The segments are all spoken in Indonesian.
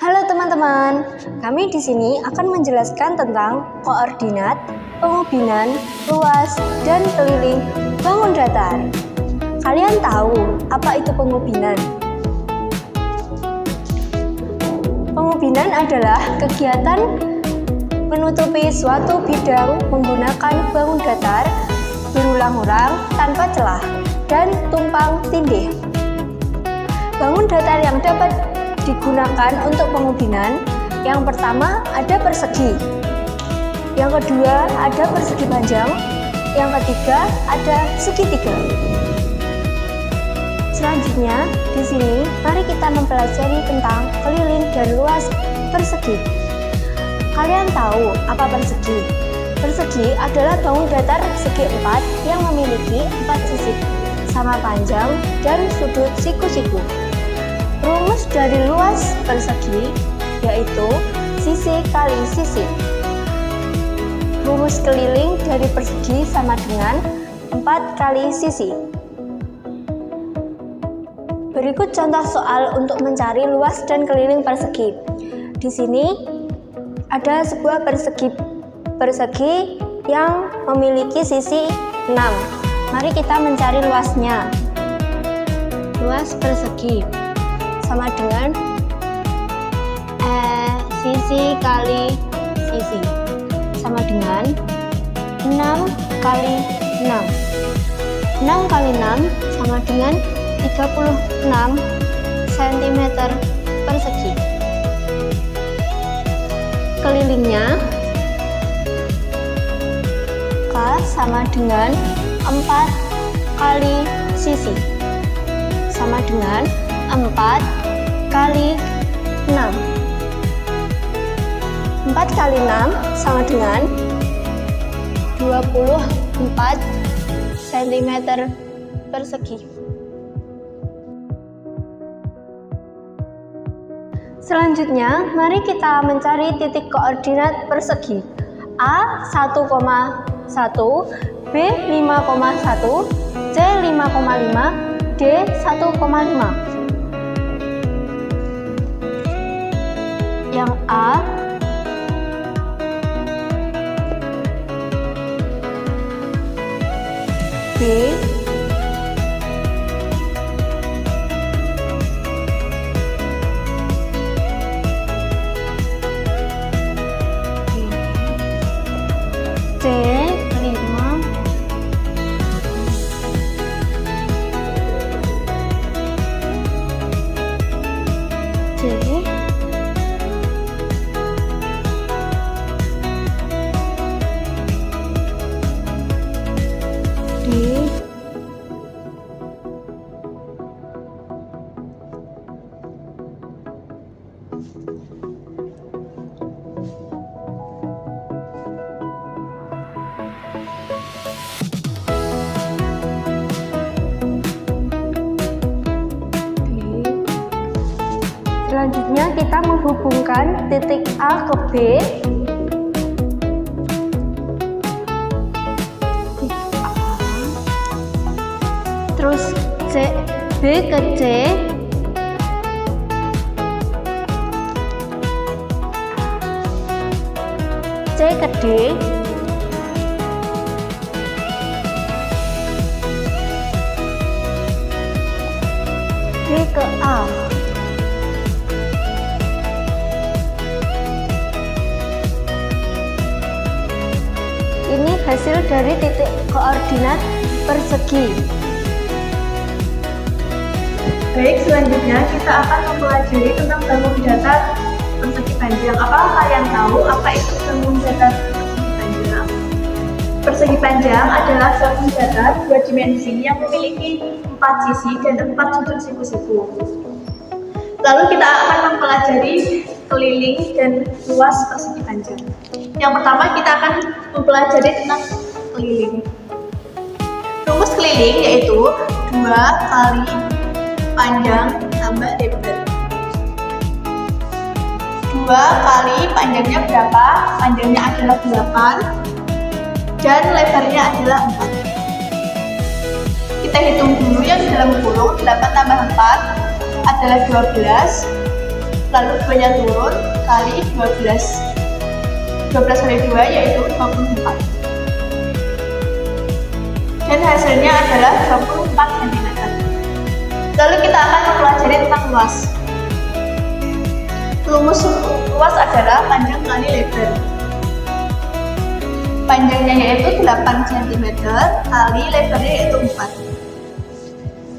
Halo teman-teman, kami di sini akan menjelaskan tentang koordinat, pengubinan, luas, dan keliling bangun datar. Kalian tahu apa itu pengubinan? Pengubinan adalah kegiatan menutupi suatu bidang menggunakan bangun datar berulang-ulang tanpa celah dan tumpang tindih. Bangun datar yang dapat digunakan untuk pengubinan, yang pertama ada persegi, yang kedua ada persegi panjang, yang ketiga ada segitiga. Selanjutnya, di sini mari kita mempelajari tentang keliling dan luas persegi. Kalian tahu apa persegi? Persegi adalah bangun datar segi 4 yang memiliki 4 sisi sama panjang dan sudut siku-siku. Rumus dari luas persegi yaitu sisi kali sisi. Rumus keliling dari persegi sama dengan 4 kali sisi. Berikut contoh soal untuk mencari luas dan keliling persegi. Di sini ada sebuah persegi yang memiliki sisi 6. Mari kita mencari luasnya. Luas persegi sama dengan sisi kali sisi sama dengan 6 kali 6. 6 kali 6 sama dengan 36 cm persegi. Kelilingnya K sama dengan 4 kali sisi sama dengan 4 kali 6. 4 kali 6 sama dengan 24 cm persegi. Selanjutnya, mari kita mencari titik koordinat persegi. A 1,1, B 5,1, C 5,5, D 1,5. Yang A B C 5 C Selanjutnya kita menghubungkan titik A ke B. Terus B ke C. C ke D. D ke A. Ini hasil dari titik koordinat persegi. Baik, selanjutnya kita akan mempelajari tentang bangun datar persegi panjang. Apakah kalian tahu apa itu bangun datar persegi panjang? Persegi panjang adalah bangun datar 2 dimensi yang memiliki 4 sisi dan 4 sudut siku-siku. Lalu kita akan mempelajari keliling dan luas persegi panjang. Yang pertama kita akan mempelajari tentang keliling. Rumus keliling yaitu 2 kali panjang tambah lebar. 2 kali panjangnya berapa? Panjangnya adalah 8 dan lebarnya adalah 4. Kita hitung dulu yang di dalam kurung. 8 tambah 4 adalah 12. lalu 2-nya turun, kali 12. 12 kali 2 yaitu 24. Dan hasilnya adalah 24 cm. Lalu kita akan mempelajari tentang luas. Rumus luas adalah panjang kali lebar. Panjangnya yaitu 8 cm kali lebarnya yaitu 4.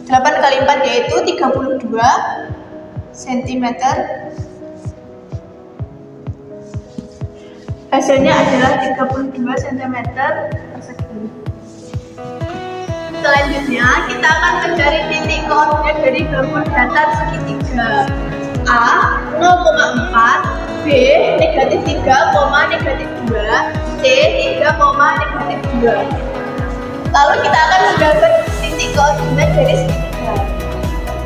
8 kali 4 yaitu 32 cm. Hasilnya adalah 32 cm persegi. Selanjutnya kita akan mencari titik koordinat dari gabungan datar segitiga. A 0,4, B -3, -2, C 3, -2. Lalu kita akan menggambar titik koordinat dari segitiga.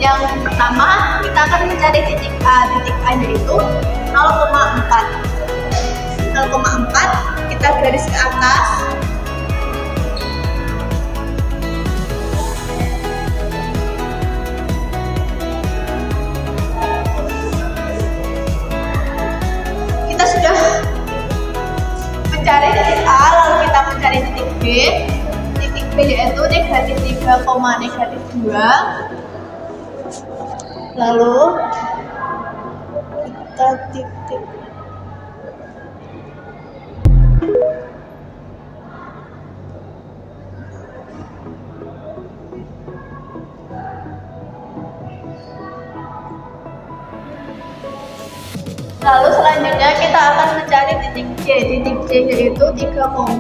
Yang pertama kita akan mencari titik A. Titik A yaitu 0,4. 0,4 kita garis ke atas. Kita sudah mencari titik A, lalu kita mencari titik B. Titik B yaitu -3, -2. Lalu kita titik Lalu selanjutnya kita akan mencari titik C. Titik C yaitu 3, -2.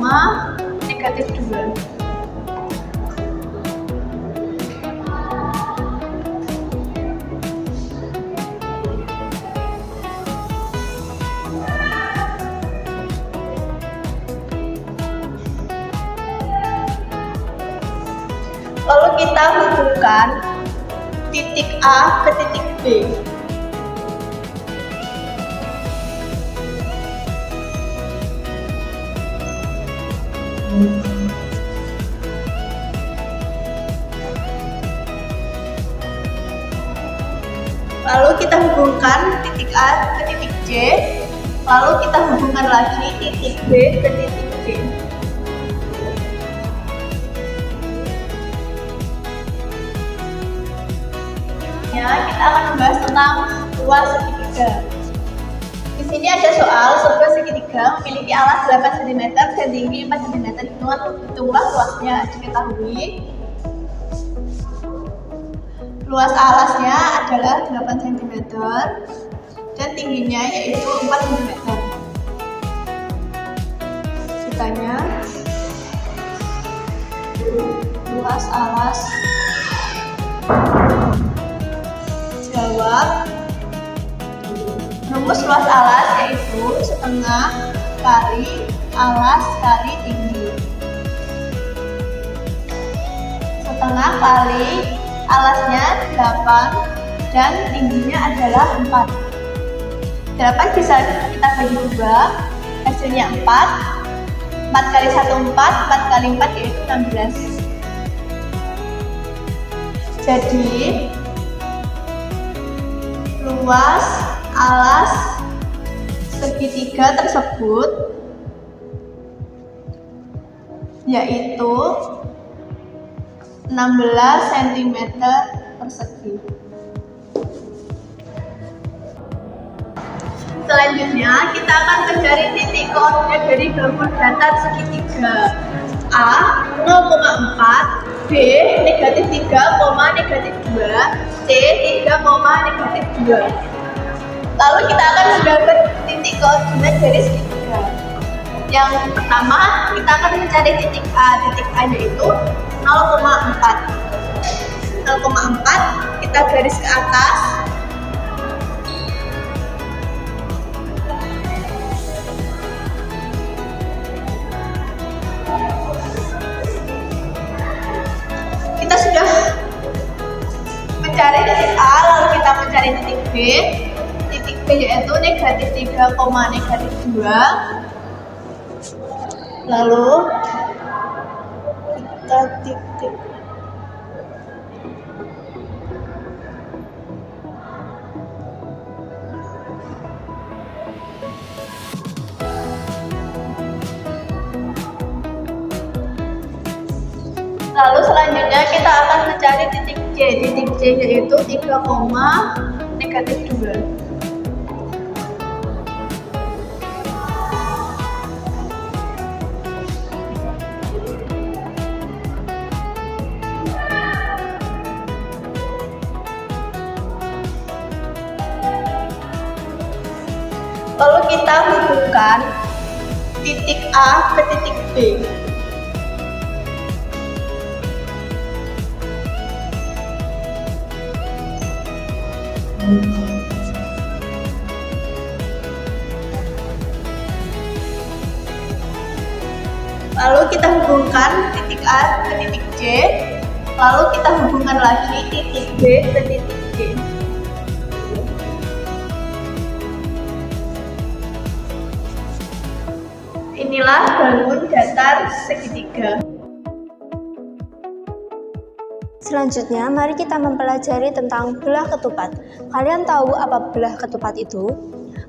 Lalu kita hubungkan titik A ke titik B. Lalu kita hubungkan titik A ke titik C. Lalu kita hubungkan lagi titik B ke titik C. Ya, kita akan membahas tentang luas segitiga. Di sini ada soal sebuah segitiga memiliki alas 8 cm dan tinggi 4 cm. Hitunglah luasnya. Diketahui luas alasnya adalah 8 cm dan tingginya yaitu 4 cm. Ditanya luas alas. Jawab, rumus luas alas yaitu setengah kali alas kali tinggi. Setengah kali alasnya 8 dan tingginya adalah 4. 8 bisa kita bagi 2, hasilnya 4. 4 kali 1 4, 4 kali 4 yaitu 16. Jadi luas alas segitiga tersebut yaitu 16 cm persegi. Selanjutnya kita akan mencari titik koordinat dari gabungan datar segitiga. A 0,4, B -3, -2, C 3, -2. Lalu kita akan menggambar titik koordinat dari segitiga. Yang pertama kita akan mencari titik A. Titik A yaitu 0,4. 0,4 kita garis ke atas. Kita sudah mencari titik A, lalu kita mencari titik B. Titik B yaitu -3, -2. Lalu kita titik Lalu selanjutnya kita akan mencari titik C. Titik C yaitu 3, negatif 2. Lalu kita hubungkan titik A ke titik B. Lalu kita hubungkan titik A ke titik C. Lalu kita hubungkan lagi titik B ke titik C. Inilah bangun datar segitiga. Selanjutnya, mari kita mempelajari tentang belah ketupat. Kalian tahu apa belah ketupat itu?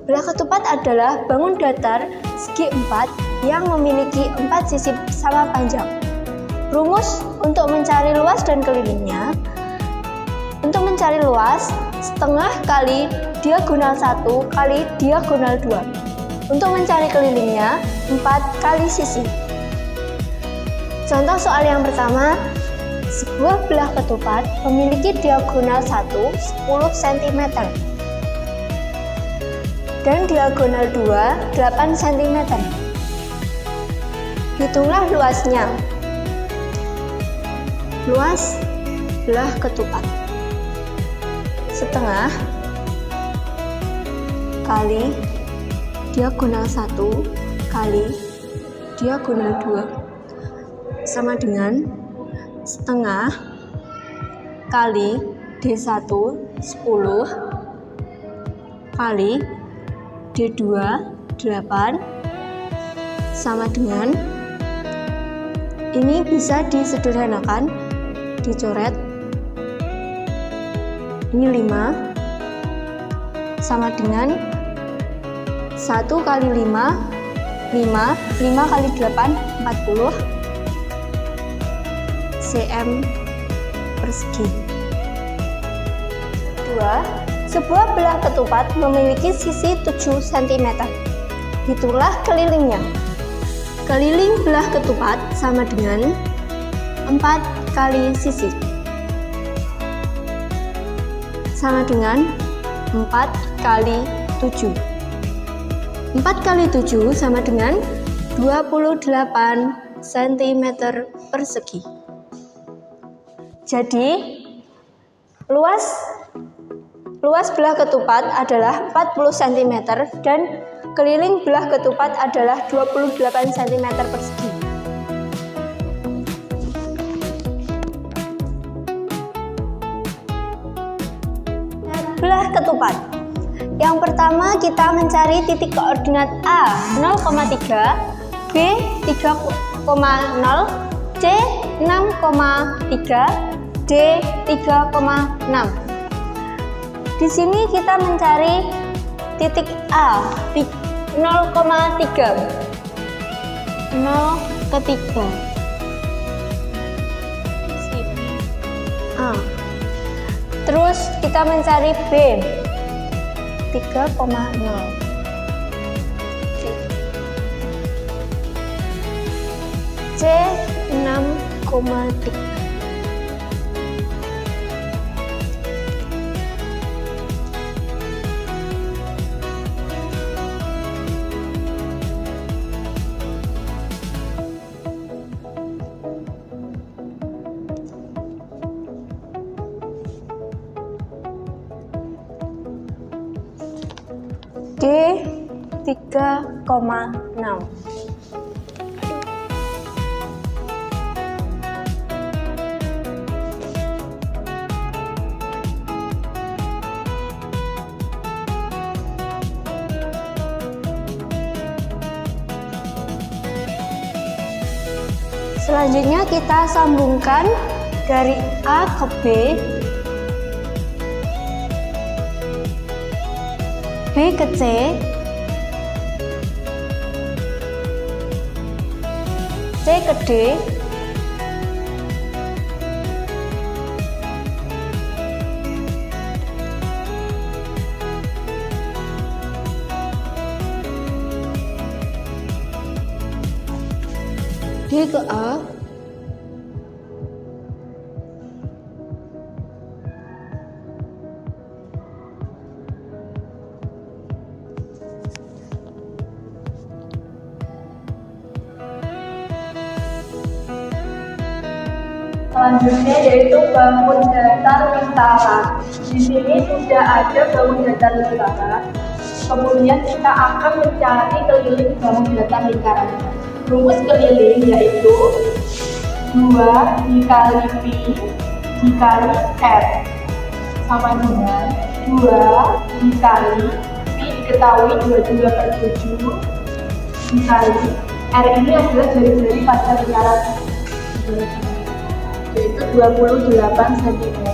Belah ketupat adalah bangun datar segi 4 yang memiliki 4 sisi sama panjang. Rumus untuk mencari luas dan kelilingnya. Untuk mencari luas, setengah kali diagonal 1 kali diagonal 2. Untuk mencari kelilingnya, 4 kali sisi. Contoh soal yang pertama, sebuah belah ketupat memiliki diagonal 1 10 cm dan diagonal 2 8 cm. Hitunglah luasnya. Luas belah ketupat setengah kali diagonal 1 kali diagonal 2 sama dengan setengah kali D1 10 kali D2 8 sama dengan, ini bisa disederhanakan, dicoret, ini 5 sama dengan 1 kali 5 kali 8 40 cm persegi. 2. Sebuah belah ketupat memiliki sisi 7 cm. Hitunglah kelilingnya. Keliling belah ketupat sama dengan 4 kali sisi. Sama dengan 4 kali 7. 4 kali 7 sama dengan 28 cm persegi. Jadi, luas belah ketupat adalah 40 cm dan keliling belah ketupat adalah 28 cm persegi. Belah ketupat. Yang pertama kita mencari titik koordinat A 0,3, B 3,0, C 6,3, D 3,6. Di sini kita mencari titik A 0,3. A. Terus kita mencari B 3,0. C 6,3. D 3,6. Selanjutnya kita sambungkan dari A ke B, B ke C, C ke D, B ke A. Selanjutnya yaitu bangun datar lingkaran. Di sini sudah ada bangun datar lingkaran. Kemudian kita akan mencari keliling bangun datar lingkaran. Rumus keliling yaitu 2 dikali Pi dikali R sama dengan 2 dikali Pi diketahui 22/7 dikali R ini adalah jari-jari pada lingkaran yaitu 28 cm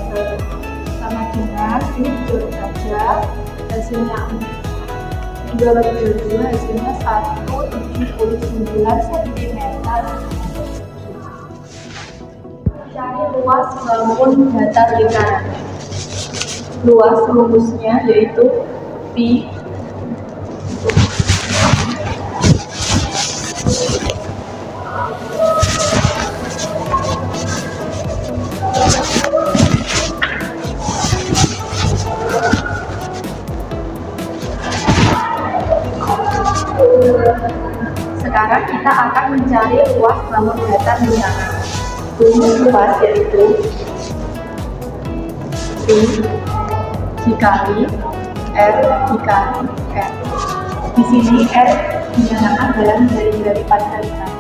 sama dengan ini dijorok saja hasilnya 2/22 hasilnya 179 cm. Cari luas bangun datar lingkaran. Luas rumusnya yaitu Pi Sekarang kita akan mencari luas bangun datar lingkaran. Rumus luas yaitu Pi dikali R dikali R. Di sini R dinyatakan dalam jari-jari pada lingkaran.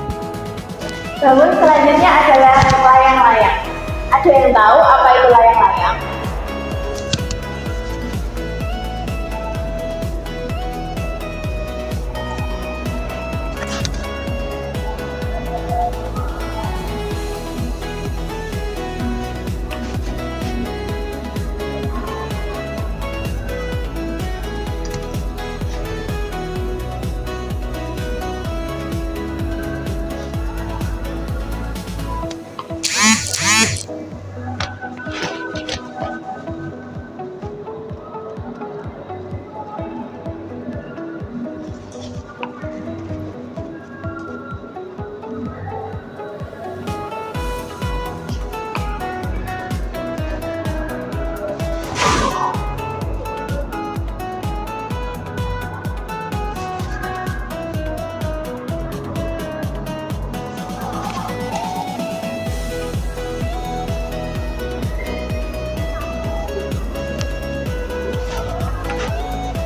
Bangun selanjutnya adalah layang-layang. Ada yang tahu apa itu layang-layang?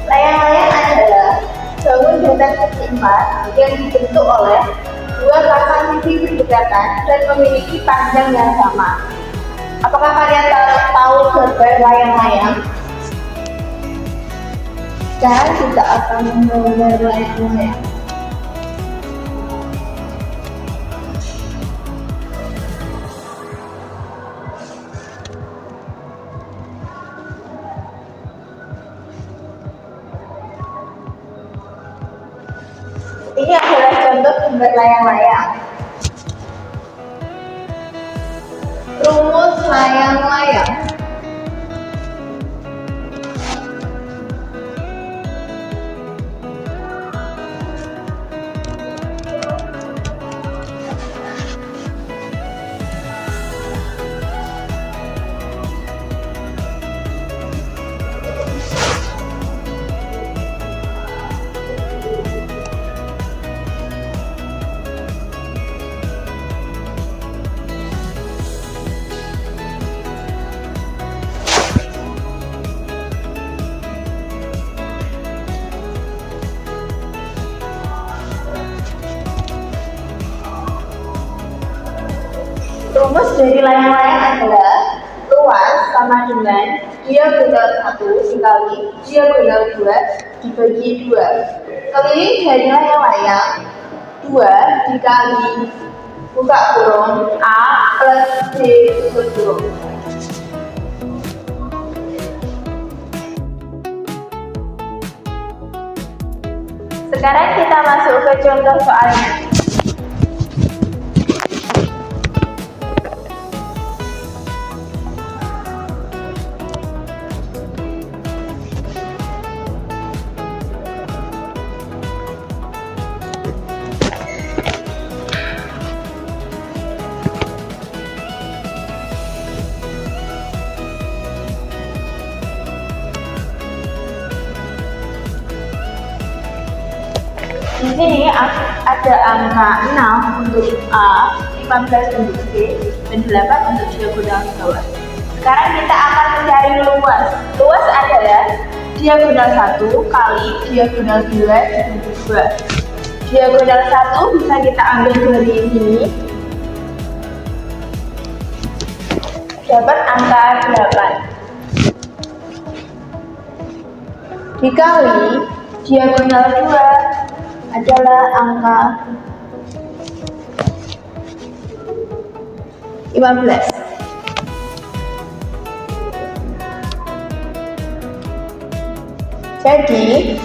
Layang-layang adalah bangun datar seimbang yang dibentuk oleh dua pasang sisi berdekatan dan memiliki panjang yang sama. Apakah kalian tahu gambar layang-layang? Sekarang kita akan menggambar layang-layang. Ini adalah contoh gambar layang-layang. Rumus layang-layang. Rumus dari layang-layang adalah luas sama dengan diagonal 1 dikali diagonal 2 dibagi 2. Keliling dari layang-layang 2 dikali buka kurung A plus B tutup kurung. Sekarang kita masuk ke contoh soalnya. Di sini ada angka 6 untuk A, 15 untuk B, dan 8 untuk diagonal bawah. Sekarang kita akan mencari luas. Luas adalah diagonal 1 kali diagonal 2 dibagi 2. Diagonal 1 bisa kita ambil dari sini. Dapat angka 8. Dikali diagonal 2 adalah angka 15. Jadi,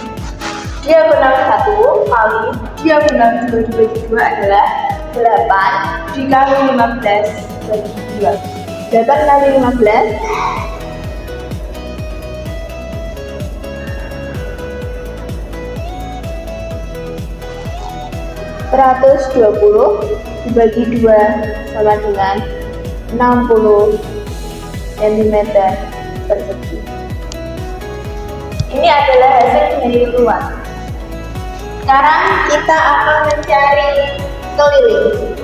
diagonal 1 kali diagonal 2 dibagi 2 adalah 8 dikali 15 bagi 2. 8 kali 15 120 dibagi 2 sama dengan 60 cm persegi. Ini adalah hasil dari luas. Sekarang kita akan mencari keliling.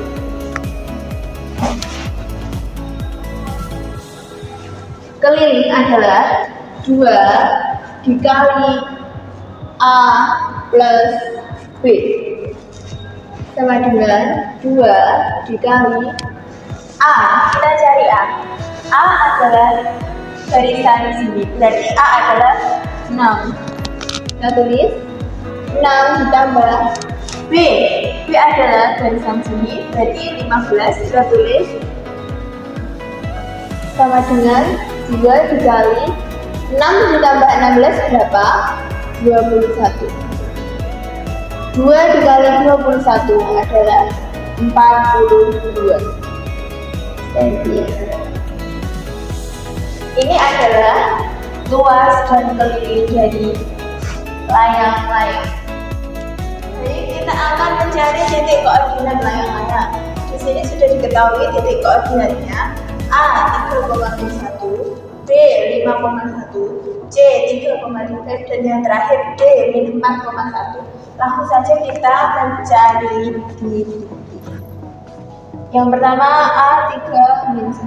Keliling adalah 2 dikali A plus B sama dengan 2 dikali A. Kita cari A. A adalah barisan sini, berarti A adalah 6. Kita tulis 6 ditambah B. B adalah barisan sini, berarti 15. Kita tulis sama dengan 2 dikali 6 ditambah 16 berapa? 21. 2 dikali 21 adalah 42 cm. Ini adalah luas dan keliling dari layang-layang. Jadi kita akan mencari titik koordinat layang-layang. Di sini sudah diketahui titik koordinatnya. A 3,1, B 5,1, C 3,3, dan yang terakhir D min 4,1. Langsung saja kita mencari di yang pertama A 3 min 1.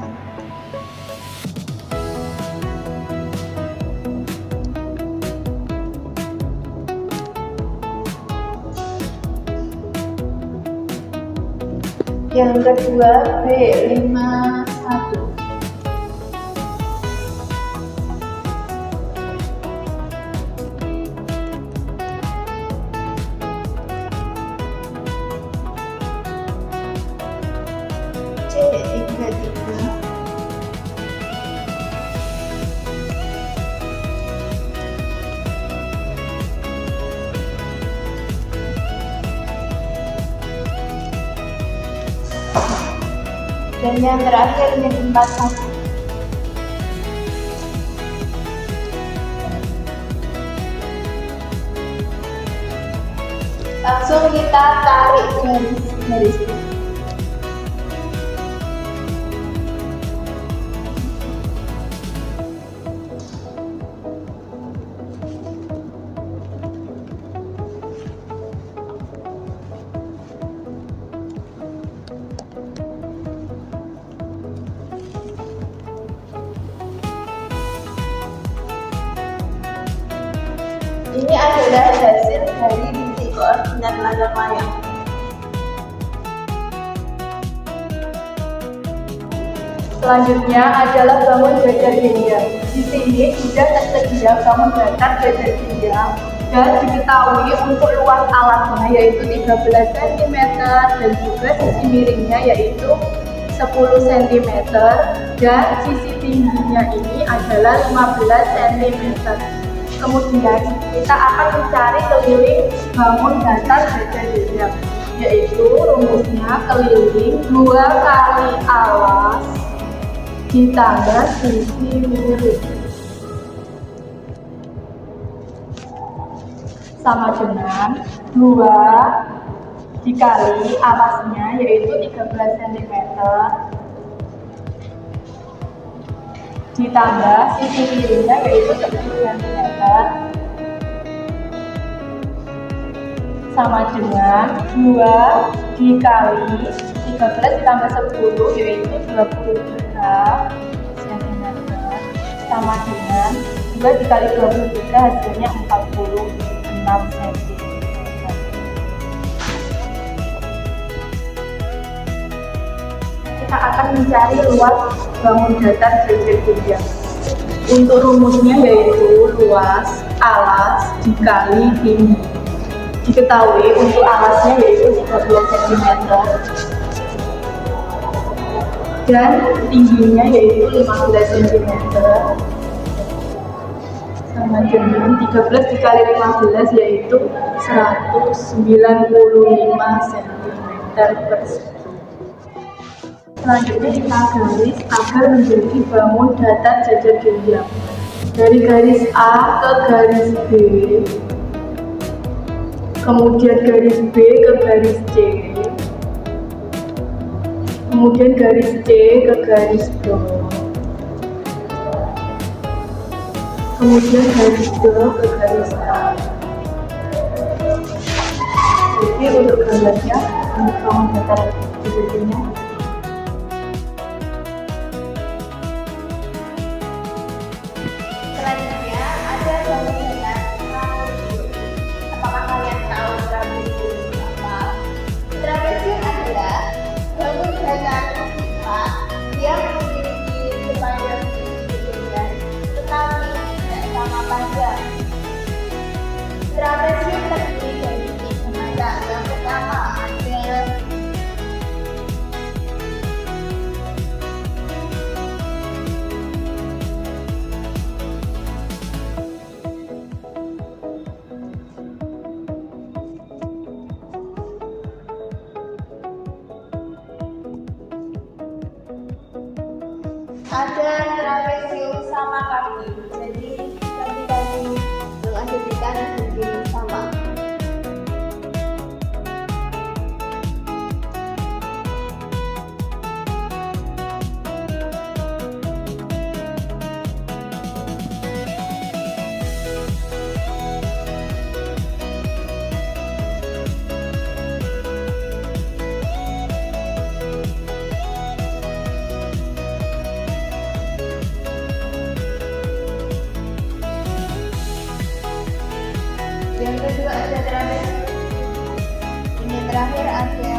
Yang kedua B 51. C 33. Dan yang terakhir min 41. Langsung kita tarik garis. Ini adalah hasil dari titik koordinat layang-layang. Selanjutnya adalah bangun jajar jenjang. Di sini sudah tersedia bangun datar jajar jenjang dan diketahui untuk luas alasnya yaitu 13 cm dan juga sisi miringnya yaitu 10 cm dan sisi tingginya ini adalah 15 cm. Kemudian kita akan mencari keliling bangun datar jajar jenjang, yaitu rumusnya keliling 2 kali alas ditambah sisi miring sama dengan 2 dikali alasnya yaitu 13 cm ditambah sisi miringnya yaitu 10 cm sama dengan 2 dikali 13 ditambah 10 yaitu 23 cm sama dengan 2 dikali 23 hasilnya 46 cm. Kita akan mencari luas bangun datar jajar jenjang. Untuk rumusnya yaitu luas alas dikali tinggi. Diketahui untuk alasnya yaitu 30 cm dan tingginya yaitu 15 cm sama dengan 13 dikali 15 yaitu 195 cm persegi. Selanjutnya kita garis agar menjadi bangun datar jajar jenjang. Dari garis A ke garis B, kemudian garis B ke garis C, kemudian garis C ke garis D, kemudian garis D ke garis A. Jadi untuk gambarnya, untuk bangun datar jajar jenjang. Selanjutnya ada bangun datar trapesium. Apakah kalian tahu trapesium apa? Trapesium adalah bangun datar terbuka yang memiliki sepanjang jenjang tetapi tidak sama panjang. Trapesium terdiri dari 3 macam. Yang pertama ada trapesium sama kaki. Jadi kaki-kaki yang ada di kanan dan kiri sama. Yang kedua ada trapesium. Ini terakhir ada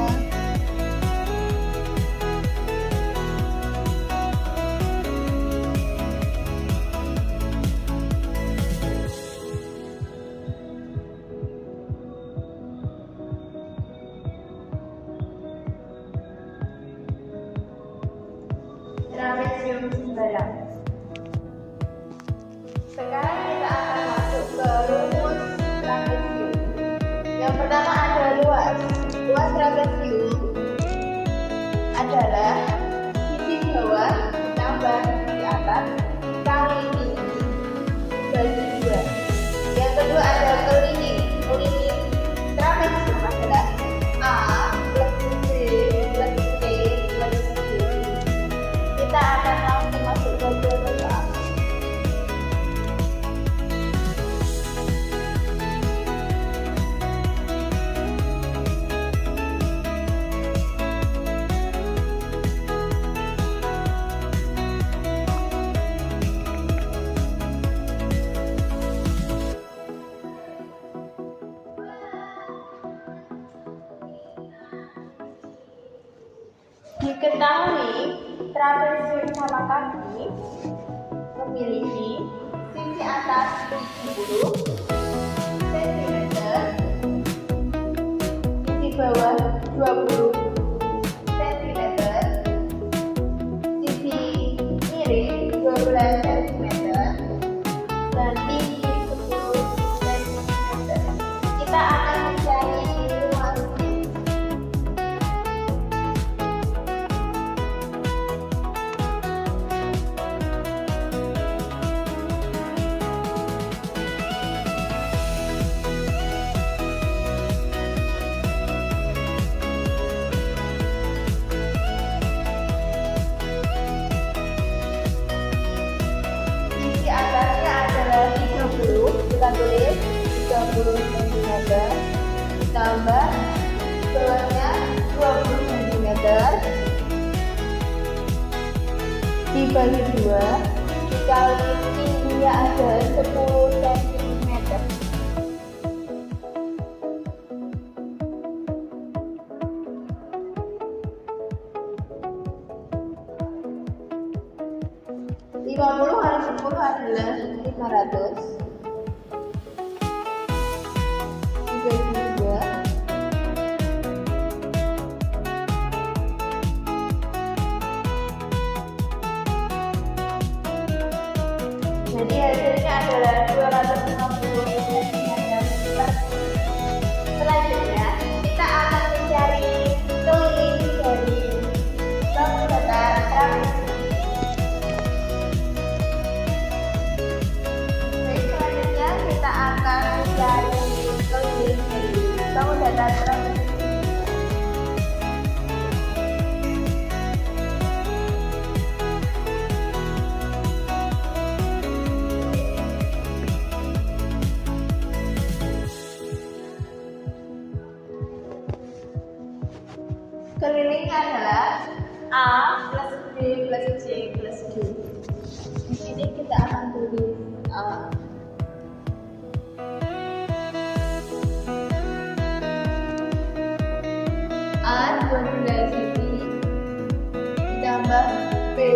trapesium sembarang. Sekarang kita akan masuk ke rumus trapesium. Yang pertama ada luas. Luas trapesium adalah sisi bawah tambah sisi atas kali tinggi bagi 2. Yang kedua ada keliling. Keliling trapesium adalah A plus B plus C plus D. Kita akan langsung masuk ke rumus A. Diketahui trapesium sama kaki memiliki sisi atas 70 cm, sisi bawah 20 cm, sisi miring 12 cm, dan tinggi 10 cm. Kita akan mencari luasnya. Sisi atasnya adalah 30, kita tulis 30 cm, ditambah bawahnya 20 cm dibagi 2 dikali tingginya ada 10 cm. Lima puluh kali 10 adalah 500 dibagi 2 jadi hasilnya adalah 250 cm. Selanjutnya kita akan mencari keliling dari bangun datar trapezi. Selanjutnya kita akan mencari keliling dari bangun datar trapezi. Kelilingnya adalah A plus B plus C plus D. Di sini kita akan tulis A. A 12 cm ditambah B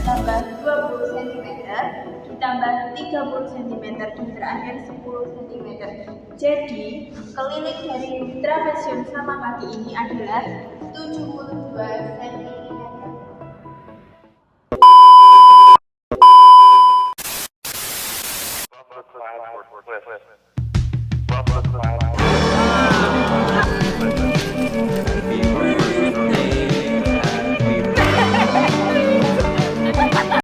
tambah 20 cm ditambah 30 cm dan terakhir 10 cm. Jadi keliling dari trapesium sama kaki ini adalah 72 cm.